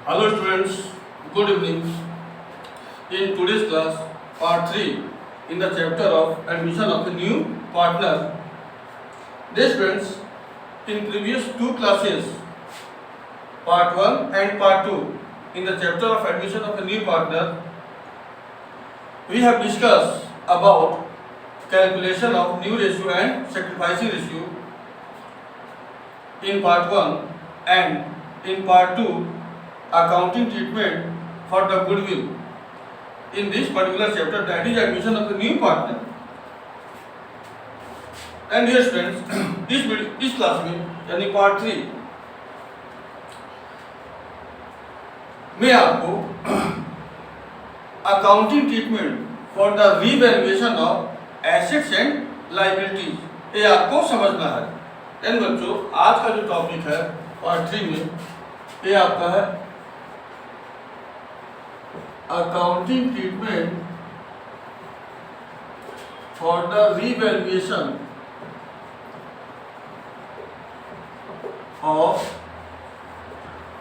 Hello students, good evening. In today's class, part 3 in the chapter of admission of a new partner. Dear students, in previous two classes, part 1 and part 2 in the chapter of admission of a new partner, we have discussed about calculation of new ratio and sacrificing ratio in part 1 and in part 2 accounting treatment for the goodwill in this particular chapter, that is admission of the new partner. And dear students, इस class में यानी part 3 में आपको accounting treatment for the revaluation of assets and liabilities ये आपको समझना है। And बच्चों, आज का जो टॉपिक है पार्ट 3 में ये आपका है accounting treatment for the revaluation of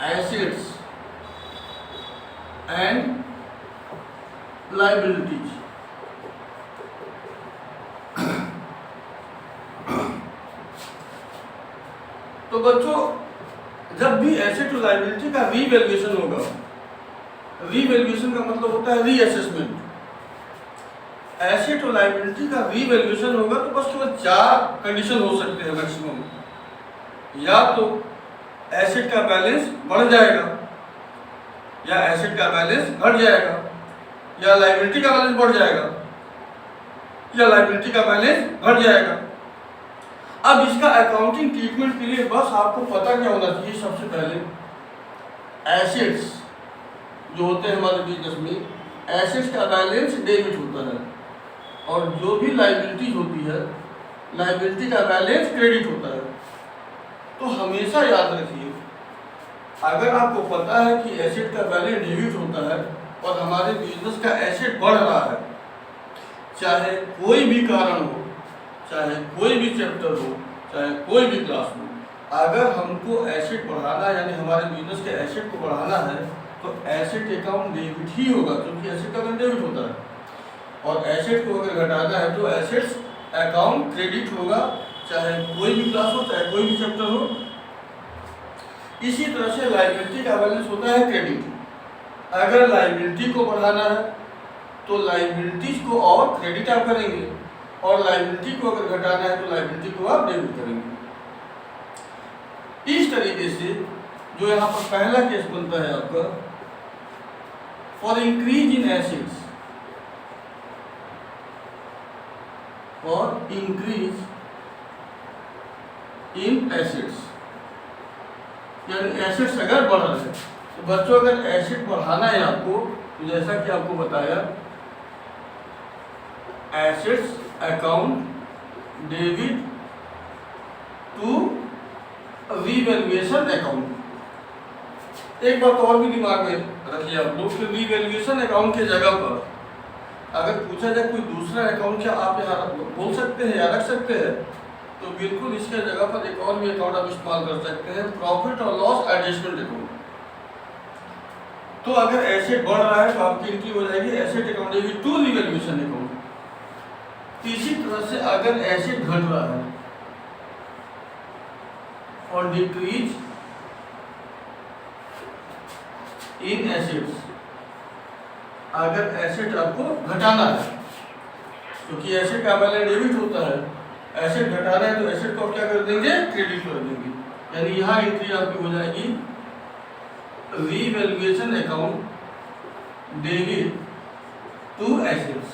assets and liabilities. तो बच्चों, जब भी एसेट और लायबिलिटी का रीवैल्यूएशन होगा, रीवैल्यूएशन का मतलब होता है रीअसेसमेंट। एसेट और लायबिलिटी का रीवैल्यूएशन होगा तो बस केवल 4 कंडीशन हो सकते हैं मैक्सिमम। या तो एसेट का बैलेंस बढ़ जाएगा, या एसेट का बैलेंस घट जाएगा, या लायबिलिटी का बैलेंस बढ़ जाएगा, या लायबिलिटी का बैलेंस घट जाएगा। अब इसका अकाउंटिंग ट्रीटमेंट के लिए बस आपको पता क्या होना चाहिए, सबसे पहले एसेट्स जो होते हैं हमारे बिजनेस में, एसेट्स का बैलेंस डेबिट होता है, और जो भी लायबिलिटीज होती है, लायबिलिटी का बैलेंस क्रेडिट होता है। तो हमेशा याद रखिए, अगर आपको पता है कि एसेट का बैलेंस डेबिट होता है और हमारे बिजनेस का एसेट बढ़ रहा है, चाहे कोई भी कारण हो, चाहे कोई भी चैप्टर हो, चाहे कोई भी क्लास हो, अगर हमको एसेट बढ़ाना यानी हमारे बिजनेस के एसेट को बढ़ाना है तो एसेट अकाउंट डेबिट ही होगा, क्योंकि एसेट का बैलेंस डेबिट होता है। और एसेट को अगर घटाना है तो एसेट्स अकाउंट क्रेडिट होगा, चाहे कोई भी क्लास हो, चाहे कोई भी चैप्टर हो। इसी तरह से लायबिलिटी का बैलेंस होता है क्रेडिट। अगर लायबिलिटी को बढ़ाना है तो लायबिलिटीज को और क्रेडिट आप करेंगे, और लायबिलिटी को अगर घटाना है तो लायबिलिटी को आप डेबिट करेंगे। इस तरीके से जो यहाँ पर पहला केस बनता है आपका, for increase in assets, for increase in assets, यानी एसेट्स अगर बढ़ रहे हैं तो बच्चों, अगर एसेट बढ़ाना है आपको तो जैसा कि आपको बताया, assets account debit to revaluation account. एक बात और भी दिमाग में रखिए आप लोग कि रीवैल्यूएशन अकाउंट की जगह पर अगर पूछा जाए कोई दूसरा अकाउंट क्या आप यहाँ बोल सकते हैं या रख सकते हैं, तो बिल्कुल इसके जगह पर एक और भी अकाउंट आप इस्तेमाल कर सकते हैं, प्रॉफिट और लॉस एडजस्टमेंट अकाउंट। तो अगर एसेट बढ़ रहा है तो आपकी एंट्री हो जाएगी asset account debit to revaluation account. इसी तरह से अगर एसेट घट रहा है और डिक्रीज इन एसेट्स, अगर एसेट आपको घटाना है, क्योंकि एसेट का बैलेंस डेबिट होता है, एसेट घटाना है तो एसेट को क्या कर देंगे, क्रेडिट कर देंगे। यानी यहाँ एंट्री आपकी हो जाएगी revaluation account debit to assets.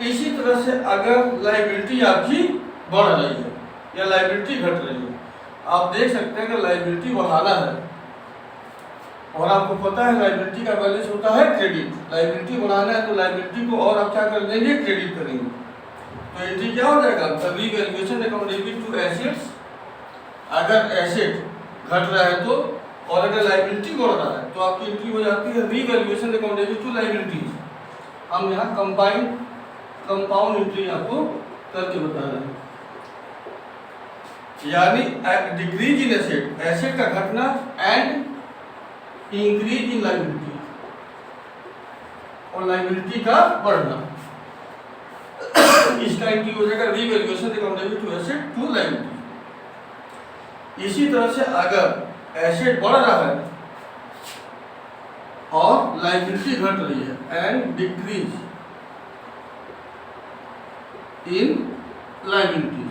इसी तरह से अगर लायबिलिटी आपकी बढ़ रही है या लायबिलिटी घट रही है, आप देख सकते हैं कि लायबिलिटी बढ़ाना है और आपको पता है लायबिलिटी का बैलेंस होता है क्रेडिट, लायबिलिटी बढ़ाना है तो लायबिलिटी को और आप क्या कर देंगे, क्रेडिट करेंगे। तो एंट्री क्या हो जाएगा, revaluation account debit to assets. अगर एसेट घट रहा है तो, और अगर लायबिलिटी बढ़ रहा है तो आपकी एंट्री हो जाती है revaluation account debit to liabilities. हम यहाँ कंपाउंड एंट्री आपको करके बता रहे हैं। यानी डिक्रीज इन एसेट, एसेट का घटना, एंड इंक्रीज इन लायबिलिटी, और लायबिलिटी का बढ़ना। इसका एंट्री हो जाएगा revaluation account debit to asset to liability. इसी तरह से अगर एसेट बढ़ रहा है और लायबिलिटी घट रही है, एंड डिक्रीज इन लायबिलिटी,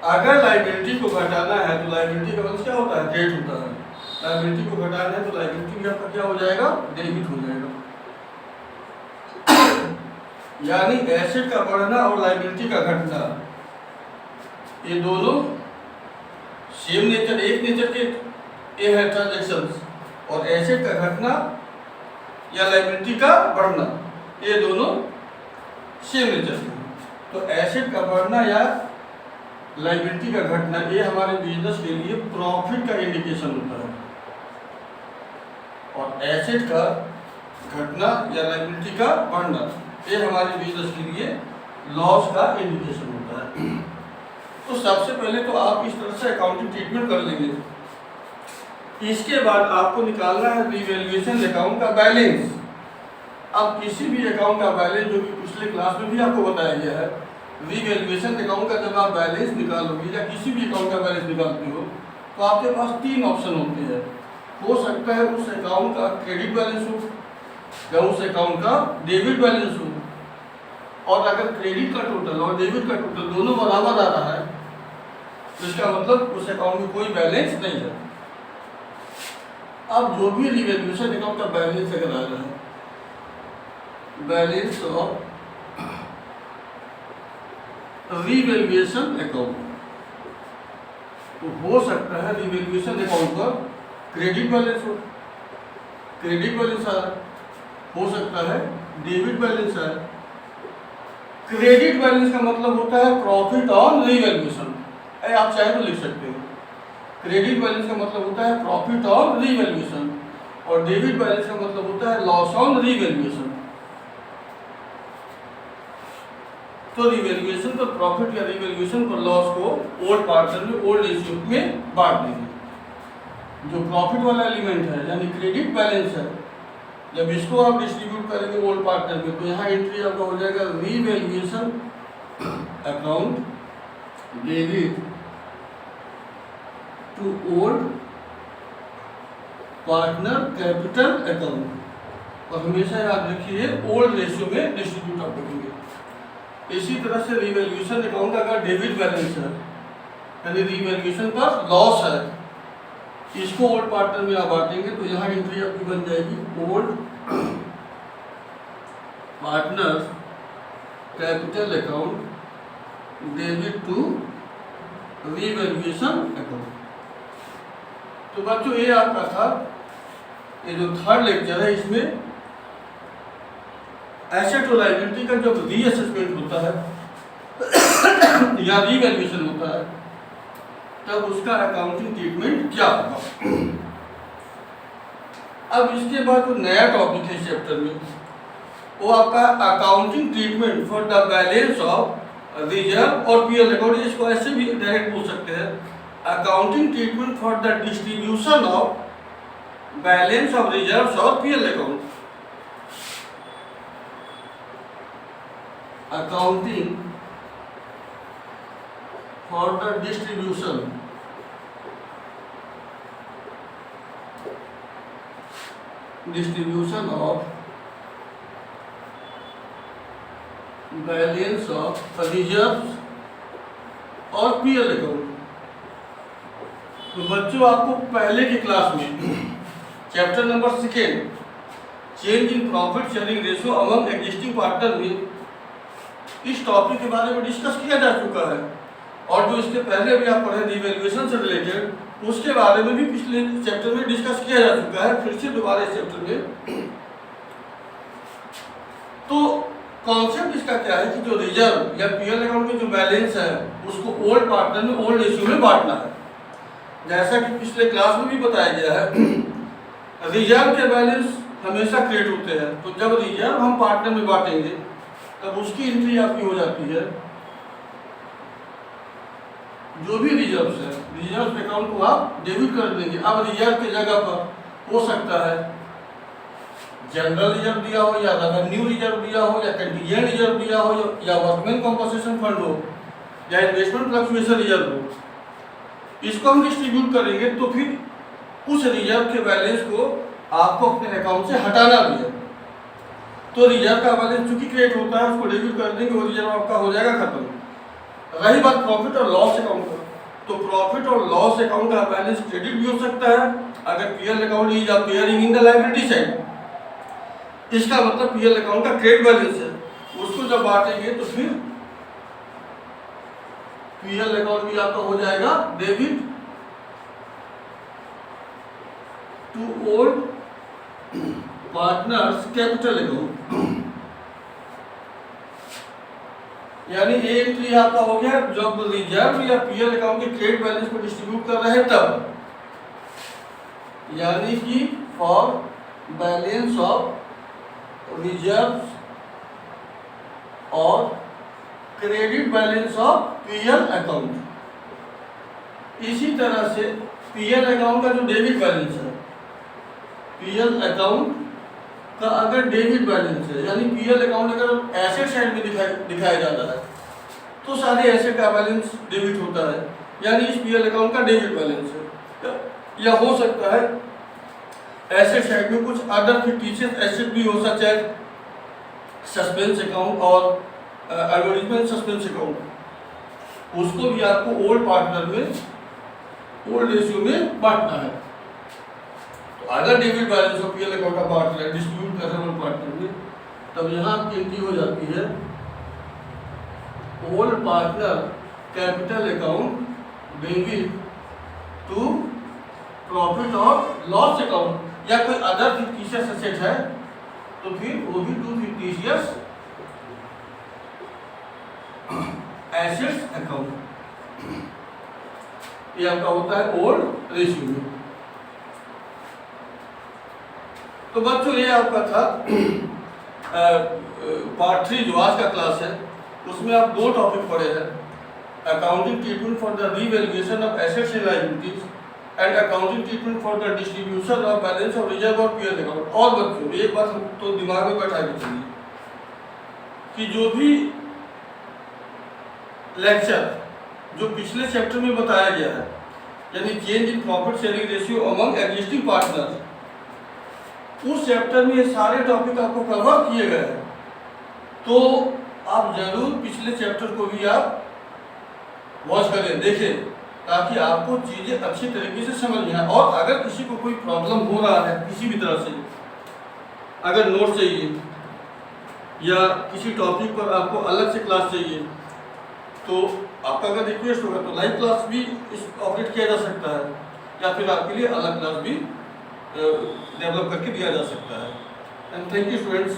अगर लायबिलिटी को घटाना है तो लायबिलिटी का मतलब क्या होता है, डेट होता है। लायबिलिटी को घटाना है तो लायबिलिटी आपका क्या हो जाएगा, डेबिट हो जाएगा। यानी एसेट का बढ़ना और लायबिलिटी का घटना, ये दोनों सेम नेचर, एक नेचर के ये है ट्रांजैक्शंस, और एसेट का घटना या लायबिलिटी का बढ़ना, ये दोनों सेम नेचर के। तो एसेट का बढ़ना या लायबिलिटी का घटना, ये हमारे बिजनेस के लिए प्रॉफिट का इंडिकेशन होता है, और एसेट का घटना या लायबिलिटी का बढ़ना, ये हमारे बिजनेस के लिए लॉस का इंडिकेशन होता है। तो सबसे पहले तो आप इस तरह से अकाउंटिंग ट्रीटमेंट कर लेंगे। इसके बाद आपको निकालना है रिवैल्यूएशन अकाउंट का बैलेंस। अब किसी भी अकाउंट का बैलेंस, जो कि पिछले क्लास में भी आपको बताया गया है, रिवैल्यूएशन अकाउंट का जब आप बैलेंस निकालोगे या किसी भी अकाउंट का बैलेंस निकालते हो, तो आपके पास 3 ऑप्शन होते हैं। हो सकता है उस अकाउंट का क्रेडिट बैलेंस हो या उस अकाउंट का डेबिट बैलेंस हो, और अगर क्रेडिट का टोटल और डेबिट का टोटल दोनों बराबर आ रहा है तो इसका मतलब उस अकाउंट में कोई बैलेंस नहीं है। अब जो भी रिवैल्यूएशन अकाउंट का बैलेंस अगर आ रहा है, बैलेंस ऑफ रिवैल्यूएशन अकाउंट, तो हो सकता है रिवैल्यूएशन अकाउंट पर क्रेडिट बैलेंस हो, क्रेडिट बैलेंस आ रहा है, हो सकता है डेबिट बैलेंस है। क्रेडिट बैलेंस का मतलब होता है प्रॉफिट ऑन रिवैल्यूएशन, आप चाहे तो लिख सकते हो। क्रेडिट बैलेंस का मतलब होता है प्रॉफिट ऑन रिवैल्यूएशन, और डेबिट बैलेंस का मतलब होता है लॉस ऑन रिवैल्यूएशन। तो रिवैल्यूएशन पर प्रॉफिट या रिवैल्यूएशन पर लॉस को ओल्ड पार्टनर में, ओल्ड रेशियो में बांट देंगे। जो प्रॉफिट वाला एलिमेंट है यानी क्रेडिट बैलेंस है, जब इसको आप डिस्ट्रीब्यूट करेंगे ओल्ड पार्टनर में, तो यहाँ एंट्री आपका हो जाएगा revaluation account debit to old partner capital account, और हमेशा याद रखिए ओल्ड रेशियो में डिस्ट्रीब्यूट आप करेंगे। इसी तरह से रिवैल्यूएशन अकाउंट का अगर डेबिट बैलेंस है यानी रिवैल्यूएशन पर लॉस है, इसको ओल्ड पार्टनर में आप बांटेंगे, तो यहाँ एंट्री आपकी बन जाएगी old partner capital account debit to revaluation account. तो बच्चों ये आपका था, ये जो थर्ड लेक्चर है, इसमें एसेट और लायबिलिटी का जब रीअसेसमेंट होता है या रीवैल्यूएशन होता है, तब उसका अकाउंटिंग ट्रीटमेंट क्या होगा। अब इसके बाद जो नया टॉपिक है चैप्टर में, वो आपका accounting treatment for the balance of reserve और पीएल अकाउंट। इसको ऐसे भी डायरेक्ट बोल सकते हैं, accounting treatment for the distribution of balance of reserves और PL account. Accounting for the distribution of balance of reserves और पीएल अकाउंट। तो बच्चों आपको पहले की क्लास में chapter number 2 change in profit sharing ratio among existing partner में इस टॉपिक के बारे में डिस्कस किया जा चुका है, और जो इसके पहले भी आप पढ़े रिवैल्यूएशन से रिलेटेड, उसके बारे में भी पिछले चैप्टर में डिस्कस किया जा चुका है। फिर से दोबारा इस चैप्टर में तो कॉन्सेप्ट इसका क्या है कि जो रिजर्व या पीएल अकाउंट में जो बैलेंस है उसको ओल्ड पार्टनर में, ओल्ड रेशियो में बांटना है। जैसा कि पिछले क्लास में भी बताया गया है, रिजर्व के बैलेंस हमेशा क्रिएट होते हैं, तो जब रिजर्व हम पार्टनर में बांटेंगे तब उसकी एंट्री आपकी हो जाती है जो भी रिजर्व है, रिजर्व अकाउंट को आप डेबिट कर देंगे। अब रिजर्व की जगह पर हो सकता है जनरल रिजर्व दिया हो, या रेवेन्यू रिजर्व दिया हो, या कंटीजेंट रिजर्व दिया हो, या वर्कमैन कॉम्पनसेशन फंड हो, या इन्वेस्टमेंट फ्लक्चुएशन रिजर्व हो। इसको हम डिस्ट्रीब्यूट करेंगे तो फिर उस रिजर्व के बैलेंस को आपको अपने अकाउंट से हटाना भी है। तो रिजर्व का बैलेंस चूंकि क्रिएट होता है, उसको डेबिट कर देंगे, वो रिजर्व आपका हो जाएगा खत्म। रही बात प्रॉफिट और लॉस अकाउंट का, तो प्रॉफिट और लॉस अकाउंट का बैलेंस क्रेडिट भी हो सकता है अगर PL account is appearing in the liability side. इसका मतलब पीएल अकाउंट का क्रेडिट बैलेंस है, उसको जब बांटेंगे तो फिर पीएल अकाउंट भी आपका हो जाएगा debit to old partners capital account. यानी एंट्री आपका हो गया जब रिजर्व या पीएल अकाउंट के क्रेडिट बैलेंस को डिस्ट्रीब्यूट कर रहे हैं तब, यानी कि फॉर बैलेंस ऑफ रिजर्व और credit balance of PL account. इसी तरह से पीएल अकाउंट का जो डेबिट बैलेंस है, पीएल अकाउंट का अगर डेबिट बैलेंस है, यानी पीएल अकाउंट अगर एसेट साइड में दिखाया जाता है तो सारे एसेट का बैलेंस डेबिट होता है, यानी इस पीएल अकाउंट का डेबिट बैलेंस है। या हो सकता है एसेट साइड में कुछ अदर फिक्टिशियस एसेट भी हो सकता है, सस्पेंस अकाउंट और एडवर्टाइजमेंट सस्पेंस अकाउंट, उसको भी आपको ओल्ड पार्टनर में ओल्ड रेशियो में बांटना है। तो अगर debit balance of PL account का बांट रहे डिस्ट्रीब्यूट कर रहे हैं पार्टनर में, तब यहाँ आपकी एंट्री हो जाती है old partner capital account debit to profit और लॉस अकाउंट, या कोई अदर फिक्टिशियस एसेट है तो फिर वो भी टू फिक्टिशियस एसेट्स अकाउंट। ये आपका होता है ओल्ड रेशियो में। तो बच्चों ये आपका था पार्ट 3 जो आज का क्लास है, उसमें आप 2 टॉपिक पढ़े हैं, accounting treatment for the revaluation of assets and liabilities and accounting treatment for the distribution of balance of reserve और पीएल अकाउंट। और बच्चों एक बात तो दिमाग में बैठा के चलिए कि जो भी लेक्चर जो पिछले चैप्टर में बताया गया है, यानी change in profit sharing ratio among existing partners, उस चैप्टर में ये सारे टॉपिक आपको कवर किए गए हैं। तो आप जरूर पिछले चैप्टर को भी आप वॉच करें, देखें, ताकि आपको चीज़ें अच्छी तरीके से समझ में आए। और अगर किसी को कोई प्रॉब्लम हो रहा है किसी भी तरह से, अगर नोट चाहिए या किसी टॉपिक पर आपको अलग से क्लास चाहिए, तो आपका अगर रिक्वेस्ट होगा तो लाइव क्लास भी इस ऑपरेट किया जा सकता है, या फिर आपके लिए अलग क्लास भी डेवलप करके दिया जा सकता है। And thank you students.